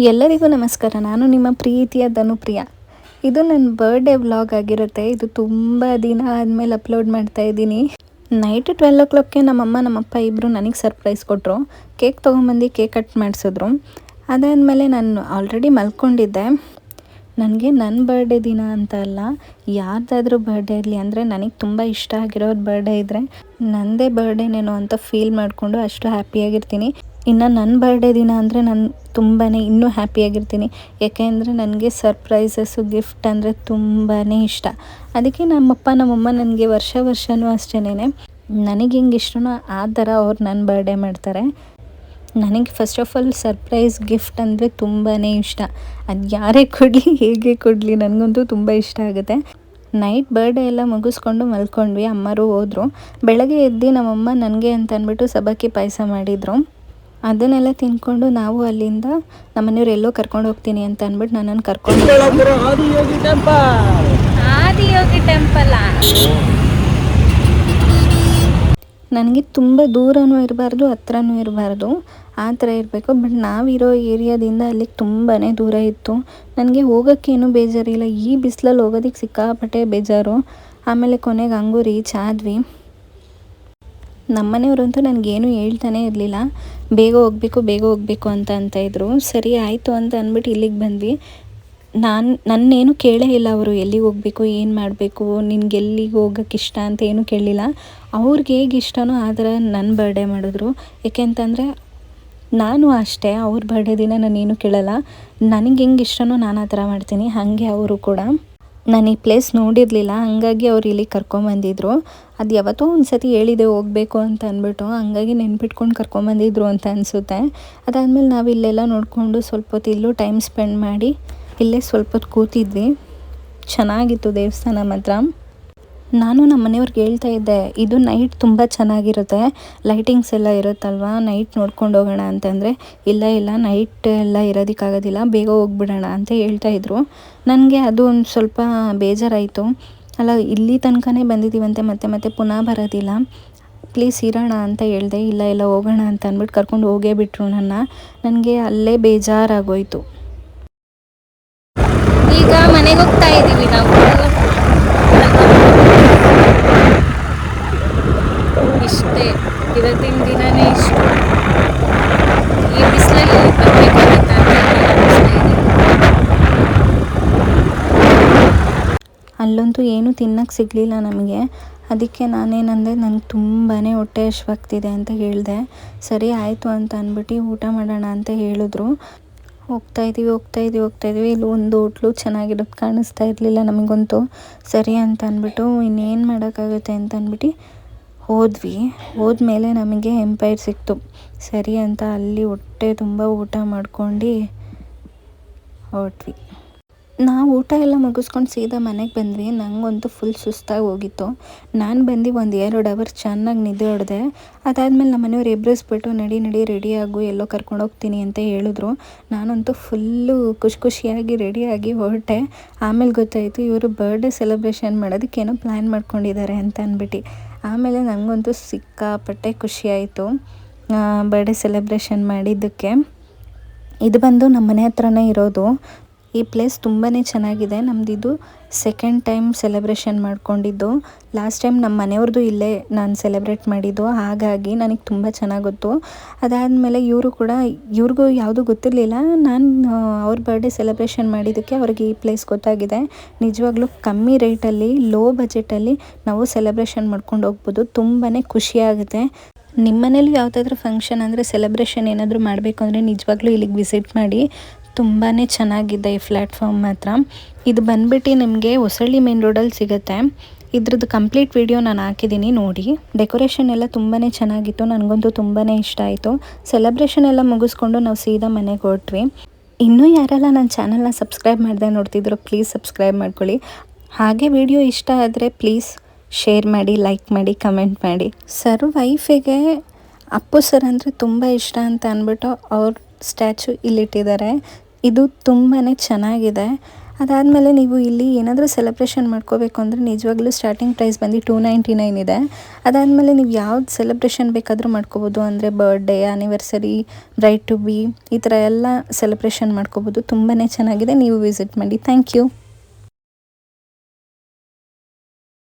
ಎಲ್ಲರಿಗೂ ನಮಸ್ಕಾರ. ನಾನು ನಿಮ್ಮ ಪ್ರೀತಿಯ ಧನುಪ್ರಿಯ. ಇದು ನನ್ನ ಬರ್ಡೇ ವ್ಲಾಗ್ ಆಗಿರುತ್ತೆ. ಇದು ತುಂಬ ದಿನ ಆದಮೇಲೆ ಅಪ್ಲೋಡ್ ಮಾಡ್ತಾ ಇದ್ದೀನಿ. ನೈಟ್ 12 ನಮ್ಮಮ್ಮ ನಮ್ಮಪ್ಪ ಇಬ್ಬರು ನನಗೆ ಸರ್ಪ್ರೈಸ್ ಕೊಟ್ಟರು. ಕೇಕ್ ತೊಗೊಂಬಂದು ಕೇಕ್ ಕಟ್ ಮಾಡಿಸಿದ್ರು. ಅದಾದಮೇಲೆ ನಾನು ಆಲ್ರೆಡಿ ಮಲ್ಕೊಂಡಿದ್ದೆ. ನನಗೆ ನನ್ನ ಬರ್ಡೇ ದಿನ ಅಂತ ಅಲ್ಲ, ಯಾರ್ದಾದ್ರೂ ಬರ್ಡೇ ಇರಲಿ ಅಂದರೆ ನನಗೆ ತುಂಬ ಇಷ್ಟ ಆಗಿರೋದು ಬರ್ಡೇ ಇದ್ದರೆ ನನ್ನದೇ ಬರ್ಡೇನೇನೋ ಅಂತ ಫೀಲ್ ಮಾಡಿಕೊಂಡು ಅಷ್ಟು ಹ್ಯಾಪಿಯಾಗಿರ್ತೀನಿ. ಇನ್ನು ನನ್ನ ಬರ್ಡೇ ದಿನ ಅಂದರೆ ನಾನು ತುಂಬಾ ಇನ್ನೂ ಹ್ಯಾಪಿಯಾಗಿರ್ತೀನಿ. ಯಾಕೆಂದರೆ ನನಗೆ ಸರ್ಪ್ರೈಸಸ್ಸು ಗಿಫ್ಟ್ ಅಂದರೆ ತುಂಬಾ ಇಷ್ಟ. ಅದಕ್ಕೆ ನಮ್ಮಪ್ಪ ನಮ್ಮಮ್ಮ ನನಗೆ ವರ್ಷವೂ ಅಷ್ಟೇನೆ ನನಗೆ ಹೆಂಗೆ ಇಷ್ಟನೋ ಆ ಥರ ಅವ್ರು ನನ್ನ ಬರ್ಡೇ ಮಾಡ್ತಾರೆ. ನನಗೆ first of all surprise gift ಅಂದರೆ ತುಂಬಾ ಇಷ್ಟ. ಅದು ಯಾರೇ ಕೊಡಲಿ ಹೇಗೆ ಕೊಡಲಿ ನನಗಂತೂ ತುಂಬ ಇಷ್ಟ ಆಗುತ್ತೆ. ನೈಟ್ ಬರ್ಡೇ ಎಲ್ಲ ಮುಗಿಸ್ಕೊಂಡು ಮಲ್ಕೊಂಡ್ವಿ. ಅಮ್ಮರು ಹೋದರು. ಬೆಳಗ್ಗೆ ಎದ್ದು ನಮ್ಮಮ್ಮ ನನಗೆ ಅಂತ ಅಂದ್ಬಿಟ್ಟು ಸಬ್ಬಕ್ಕಿ ಪಾಯಸ ಮಾಡಿದರು. ಅದನ್ನೆಲ್ಲ ತಿಂದ್ಕೊಂಡು ನಾವು ಅಲ್ಲಿಂದ ನಮ್ಮನೆಯವ್ರು ಎಲ್ಲೋ ಕರ್ಕೊಂಡು ಹೋಗ್ತೀನಿ ಅಂತ ಅಂದ್ಬಿಟ್ಟು ನನ್ನನ್ನು ಕರ್ಕೊಂಡು ಆದಿಯೋಗಿ ಟೆಂಪಲ್. ನನಗೆ ತುಂಬ ದೂರನೂ ಇರಬಾರ್ದು, ಹತ್ರನೂ ಇರಬಾರ್ದು, ಆ ಥರ ಇರಬೇಕು. ಬಟ್ ನಾವಿರೋ ಏರಿಯಾದಿಂದ ಅಲ್ಲಿಗೆ ತುಂಬಾ ದೂರ ಇತ್ತು. ನನಗೆ ಹೋಗೋಕ್ಕೇನು ಬೇಜಾರಿಲ್ಲ. ಈ ಬಿಸಿಲಲ್ಲಿ ಹೋಗೋದಕ್ಕೆ ಸಿಕ್ಕಾಪಟ್ಟೆ ಬೇಜಾರು. ಆಮೇಲೆ ಕೊನೆಗೆ ಹಂಗೂ ರೀಚ್ ಆದ್ವಿ. ನಮ್ಮನೆಯವರಂತೂ ನನಗೇನು ಹೇಳ್ತಾನೆ ಇರಲಿಲ್ಲ. ಬೇಗ ಹೋಗಬೇಕು ಅಂತ ಇದ್ರು. ಸರಿ ಆಯಿತು ಅಂತ ಅಂದ್ಬಿಟ್ಟು ಇಲ್ಲಿಗೆ ಬಂದ್ವಿ. ನನ್ನೇನು ಕೇಳೇ ಇಲ್ಲ ಅವರು ಎಲ್ಲಿಗೆ ಹೋಗಬೇಕು, ಏನು ಮಾಡಬೇಕು, ನಿನ್ಗೆ ಎಲ್ಲಿಗೆ ಹೋಗೋಕ್ಕೆ ಇಷ್ಟ ಅಂತ ಏನು ಕೇಳಲಿಲ್ಲ. ಅವ್ರಿಗೆ ಹೇಗೆ ಇಷ್ಟನೋ ಆ ಥರ ನನ್ನ ಬರ್ಡೇ ಮಾಡಿದ್ರು. ಏಕೆಂತಂದರೆ ನಾನು ಅಷ್ಟೇ, ಅವ್ರ ಬರ್ಡೇ ದಿನ ನಾನೇನು ಕೇಳಲ್ಲ. ನನಗೆ ಹೆಂಗೆ ಇಷ್ಟನೋ ನಾನು ಆ ಥರ ಮಾಡ್ತೀನಿ. ಹಾಗೆ ಅವರು ಕೂಡ. ನಾನು ಈ ಪ್ಲೇಸ್ ನೋಡಿರಲಿಲ್ಲ, ಹಂಗಾಗಿ ಅವ್ರು ಇಲ್ಲಿಗೆ ಕರ್ಕೊಂಬಂದಿದ್ರು. ಅದು ಯಾವತ್ತೋ ಒಂದು ಸತಿ ಹೇಳಿದೆ ಹೋಗಬೇಕು ಅಂತ ಅಂದ್ಬಿಟ್ಟು, ಹಂಗಾಗಿ ನೆನ್ಪಿಟ್ಕೊಂಡು ಕರ್ಕೊಂಬಂದಿದ್ರು ಅಂತ ಅನಿಸುತ್ತೆ. ಅದಾದಮೇಲೆ ನಾವು ಇಲ್ಲೆಲ್ಲ ನೋಡಿಕೊಂಡು ಸ್ವಲ್ಪ ಹೊತ್ತು ಇಲ್ಲೂ ಟೈಮ್ ಸ್ಪೆಂಡ್ ಮಾಡಿ ಇಲ್ಲೇ ಸ್ವಲ್ಪ ಹೊತ್ತು ಕೂತಿದ್ವಿ. ಚೆನ್ನಾಗಿತ್ತು ದೇವಸ್ಥಾನ ಮಾತ್ರ. ನಾನು ನಮ್ಮ ಮನೆಯವ್ರಿಗೆ ಹೇಳ್ತಾ ಇದ್ದೆ, ಇದು ನೈಟ್ ತುಂಬ ಚೆನ್ನಾಗಿರುತ್ತೆ, ಲೈಟಿಂಗ್ಸ್ ಎಲ್ಲ ಇರುತ್ತಲ್ವ, ನೈಟ್ ನೋಡ್ಕೊಂಡು ಹೋಗೋಣ ಅಂತಂದರೆ ಇಲ್ಲ ನೈಟ್ ಎಲ್ಲ ಇರೋದಕ್ಕಾಗೋದಿಲ್ಲ, ಬೇಗ ಹೋಗ್ಬಿಡೋಣ ಅಂತ ಹೇಳ್ತಾಯಿದ್ರು. ನನಗೆ ಅದು ಒಂದು ಸ್ವಲ್ಪ ಬೇಜಾರಾಯಿತು. ಅಲ್ಲ, ಇಲ್ಲಿ ತನಕನೇ ಬಂದಿದ್ದೀವಂತೆ ಮತ್ತೆ ಪುನಃ ಬರೋದಿಲ್ಲ, ಪ್ಲೀಸ್ ಇರೋಣ ಅಂತ ಹೇಳಿದೆ. ಇಲ್ಲ ಹೋಗೋಣ ಅಂತ ಅಂದ್ಬಿಟ್ಟು ಕರ್ಕೊಂಡು ಹೋಗೇ ಬಿಟ್ಟರು ನನಗೆ ಅಲ್ಲೇ ಬೇಜಾರಾಗೋಯಿತು. ಈಗ ಮನೆಗೆ ಹೋಗ್ತಾ ಇದ್ದೀವಿ ನಾವು. ಇಷ್ಟೇ, ಇವತ್ತಿನ ದಿನನೇ ಇಷ್ಟು. ಈ ಬಿಸಿಲಲ್ಲಿ ಬರಬೇಕಾಗತ್ತೆ ಅಂತ. ಅಲ್ಲಂತೂ ಏನೂ ತಿನ್ನಕ್ಕೆ ಸಿಗಲಿಲ್ಲ ನಮಗೆ. ಅದಕ್ಕೆ ನಾನೇನಂದೆ, ನನಗೆ ತುಂಬಾ ಹೊಟ್ಟೆ ಹಶ್ವಾಗ್ತಿದೆ ಅಂತ ಹೇಳಿದೆ. ಸರಿ ಆಯಿತು ಅಂತ ಅಂದ್ಬಿಟ್ಟು ಊಟ ಮಾಡೋಣ ಅಂತ ಹೇಳಿದ್ರು. ಹೋಗ್ತಾ ಇದ್ದೀವಿ. ಇಲ್ಲಿ ಒಂದು ಹೋಟ್ಲು ಚೆನ್ನಾಗಿರೋದು ಕಾಣಿಸ್ತಾ ಇರಲಿಲ್ಲ ನಮಗಂತೂ. ಸರಿ ಅಂತ ಅಂದ್ಬಿಟ್ಟು ಇನ್ನೇನು ಮಾಡೋಕ್ಕಾಗುತ್ತೆ ಅಂತ ಅಂದ್ಬಿಟ್ಟು ಹೋದ್ಮೇಲೆ ನಮಗೆ ಎಂಪೈರ್ ಸಿಕ್ತು. ಸರಿ ಅಂತ ಅಲ್ಲಿ ಹೊಟ್ಟೆ ತುಂಬ ಊಟ ಮಾಡ್ಕೊಂಡು ಹೊರಟ್ವಿ. ನಾವು ಊಟ ಎಲ್ಲ ಮುಗಿಸ್ಕೊಂಡು ಸೀದಾ ಮನೆಗೆ ಬಂದ್ವಿ. ನನಗಂತೂ ಫುಲ್ ಸುಸ್ತಾಗಿ ಹೋಗಿತ್ತು. ನಾನು ಬಂದು 1-2 ಅವರ್ ಚೆನ್ನಾಗಿ ನಿದ್ದೆ ಹೊಡೆದೆ. ಅದಾದಮೇಲೆ ನಮ್ಮ ಮನೆಯವ್ರು ಎಬ್ಬಿಸ್ಬಿಟ್ಟು ನಡಿ ರೆಡಿಯಾಗು, ಎಲ್ಲೋ ಕರ್ಕೊಂಡು ಹೋಗ್ತೀನಿ ಅಂತ ಹೇಳಿದ್ರು. ನಾನಂತೂ ಫುಲ್ಲು ಖುಷಿಯಾಗಿ ರೆಡಿಯಾಗಿ ಹೊರಟೆ. ಆಮೇಲೆ ಗೊತ್ತಾಯಿತು ಇವರು ಬರ್ಡೇ ಸೆಲೆಬ್ರೇಷನ್ ಮಾಡೋದಕ್ಕೇನೋ ಪ್ಲ್ಯಾನ್ ಮಾಡ್ಕೊಂಡಿದ್ದಾರೆ ಅಂತ ಅಂದ್ಬಿಟ್ಟು. ಆಮೇಲೆ ನನಗಂತೂ ಸಿಕ್ಕಾಪಟ್ಟೆ ಖುಷಿಯಾಯಿತು ಬರ್ಡೇ ಸೆಲೆಬ್ರೇಷನ್ ಮಾಡಿದ್ದಕ್ಕೆ. ಇದು ಬಂದು ನಮ್ಮ ಮನೆ ಹತ್ರನೇ ಇರೋದು. ಈ ಪ್ಲೇಸ್ ತುಂಬಾ ಚೆನ್ನಾಗಿದೆ. ನಮ್ಮದಿದು ಸೆಕೆಂಡ್ ಟೈಮ್ ಸೆಲೆಬ್ರೇಷನ್ ಮಾಡ್ಕೊಂಡಿದ್ದು. ಲಾಸ್ಟ್ ಟೈಮ್ ನಮ್ಮ ಮನೆಯವ್ರದ್ದು ಇಲ್ಲೇ ನಾನು ಸೆಲೆಬ್ರೇಟ್ ಮಾಡಿದ್ದು, ಹಾಗಾಗಿ ನನಗೆ ತುಂಬ ಚೆನ್ನಾಗಿ ಗೊತ್ತು. ಅದಾದಮೇಲೆ ಇವ್ರಿಗೂ ಯಾವುದೂ ಗೊತ್ತಿರಲಿಲ್ಲ. ನಾನು ಅವ್ರ ಬರ್ಡೇ ಸೆಲೆಬ್ರೇಷನ್ ಮಾಡಿದ್ದಕ್ಕೆ ಅವ್ರಿಗೆ ಈ ಪ್ಲೇಸ್ ಗೊತ್ತಾಗಿದೆ. ನಿಜವಾಗ್ಲೂ ಕಮ್ಮಿ ರೇಟಲ್ಲಿ, ಲೋ ಬಜೆಟಲ್ಲಿ ನಾವು ಸೆಲೆಬ್ರೇಷನ್ ಮಾಡ್ಕೊಂಡು ಹೋಗ್ಬೋದು. ತುಂಬಾ ಖುಷಿಯಾಗುತ್ತೆ. ನಿಮ್ಮ ಮನೇಲಿ ಯಾವುದಾದ್ರೂ ಫಂಕ್ಷನ್ ಅಂದರೆ ಸೆಲೆಬ್ರೇಷನ್ ಏನಾದರೂ ಮಾಡಬೇಕು ಅಂದರೆ ನಿಜವಾಗ್ಲೂ ಇಲ್ಲಿಗೆ ವಿಸಿಟ್ ಮಾಡಿ. ತುಂಬಾ ಚೆನ್ನಾಗಿದೆ ಈ ಪ್ಲ್ಯಾಟ್ಫಾರ್ಮ್ ಮಾತ್ರ. ಇದು ಬಂದ್ಬಿಟ್ಟು ನಿಮಗೆ ಹೊಸಳ್ಳಿ ಮೇನ್ ರೋಡಲ್ಲಿ ಸಿಗುತ್ತೆ. ಇದ್ರದ್ದು ಕಂಪ್ಲೀಟ್ ವಿಡಿಯೋ ನಾನು ಹಾಕಿದ್ದೀನಿ, ನೋಡಿ. ಡೆಕೋರೇಷನ್ ಎಲ್ಲ ತುಂಬಾ ಚೆನ್ನಾಗಿತ್ತು. ನನಗಂತೂ ತುಂಬಾ ಇಷ್ಟ ಆಯಿತು. ಸೆಲೆಬ್ರೇಷನ್ ಎಲ್ಲ ಮುಗಿಸ್ಕೊಂಡು ನಾವು ಸೀದಾ ಮನೆಗೆ ಹೊರಟ್ವಿ. ಇನ್ನೂ ಯಾರೆಲ್ಲ ನನ್ನ ಚಾನಲ್ನ ಸಬ್ಸ್ಕ್ರೈಬ್ ಮಾಡಿದೆ ನೋಡ್ತಿದ್ರು, ಪ್ಲೀಸ್ ಸಬ್ಸ್ಕ್ರೈಬ್ ಮಾಡ್ಕೊಳ್ಳಿ. ಹಾಗೆ ವಿಡಿಯೋ ಇಷ್ಟ ಆದರೆ ಪ್ಲೀಸ್ ಶೇರ್ ಮಾಡಿ, ಲೈಕ್ ಮಾಡಿ, ಕಮೆಂಟ್ ಮಾಡಿ. ಸರ್ ವೈಫಿಗೆ ಅಪ್ಪು ಸರ್ ಅಂದರೆ ತುಂಬ ಇಷ್ಟ ಅಂತ ಅಂದ್ಬಿಟ್ಟು ಅವ್ರ ಸ್ಟ್ಯಾಚು ಇಲ್ಲಿಟ್ಟಿದ್ದಾರೆ. ಇದು ತುಂಬಾ ಚೆನ್ನಾಗಿದೆ. ಅದಾದಮೇಲೆ ನೀವು ಇಲ್ಲಿ ಏನಾದರೂ ಸೆಲೆಬ್ರೇಷನ್ ಮಾಡ್ಕೋಬೇಕು ಅಂದರೆ ನಿಜವಾಗ್ಲೂ ಸ್ಟಾರ್ಟಿಂಗ್ ಪ್ರೈಸ್ ಬಂದು $299 ಇದೆ. ಅದಾದಮೇಲೆ ನೀವು ಯಾವ್ದು ಸೆಲೆಬ್ರೇಷನ್ ಬೇಕಾದರೂ ಮಾಡ್ಕೋಬೋದು. ಅಂದರೆ birthday, anniversary, bride to be ಈ ಥರ ಎಲ್ಲ ಸೆಲೆಬ್ರೇಷನ್ ಮಾಡ್ಕೋಬೋದು. ತುಂಬಾ ಚೆನ್ನಾಗಿದೆ, ನೀವು ವಿಸಿಟ್ ಮಾಡಿ. Thank you.